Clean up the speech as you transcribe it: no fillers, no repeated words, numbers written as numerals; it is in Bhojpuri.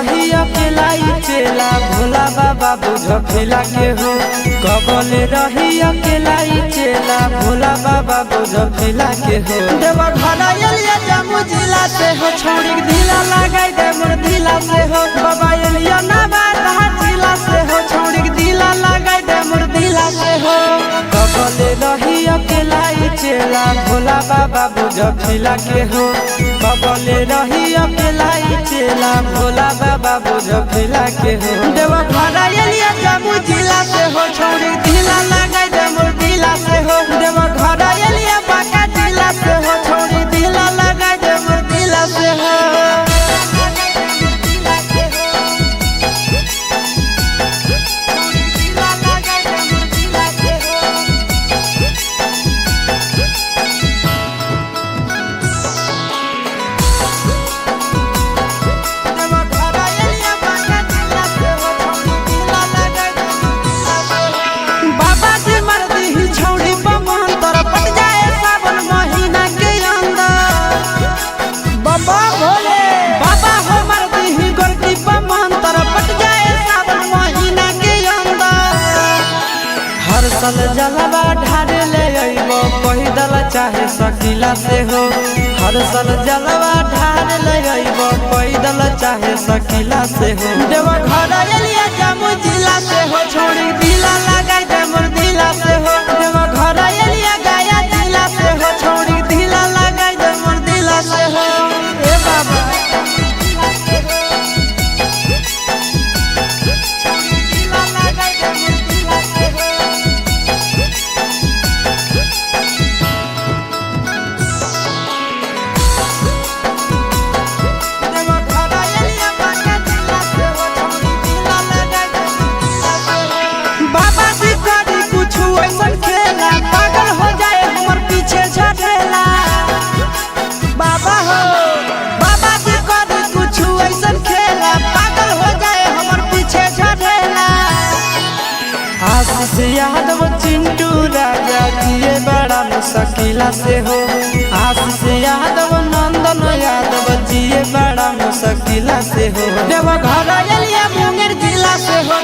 रही अकेला चेला भोला बाबा बुझ खेला के हो। कबले रही अकेला चेला भोला बाबा बुझ खेला के हो। देवा घरा एलिया जम्मू जिला से हो, छोड़ी ढीला लगाई दे मोर ढीला से हो। बाबा एलिया नवादा जिला से हो, छोड़ी ढीला लगाई दे मोर ढीला से हो। कबले रही अकेला चेला भोला बाबा बुझ खेला के हो। कबले रही अकेला चेला भोला बाबा बुझ खेला के हो। देवा घरा एलिया जम्मू जिला से हो, छोड़ी ढीला लगाई दे मोर ढीला से हो। देवा घरा एलिया बांका जिला से हो, छोड़ी ढीला लगाई दे मोर ढीला से हो। हर साल जलवा ढारे ले अइबो पैदल चाहे सकीला से हो। हर साल जलवा ढारे ले अइबो पैदल चाहे सकीला से हो। देवा घरा एलिया जम्मू जिला से हो, छोड़ी ढीला लगाई दे मोर ढीला से हो। देवा घरा एलिया गया जिला से हो, छोड़ी ढीला लगाई दे मोर ढीला से हो। ए बाबा आशीष यादव चिंटू राजा जिए बड़ा मुश्किला से हो। आशीष यादव नंदन यादव जिए बड़ा मुश्किला से हो। देवा घरा एलिया मुंगेर जिला से हो।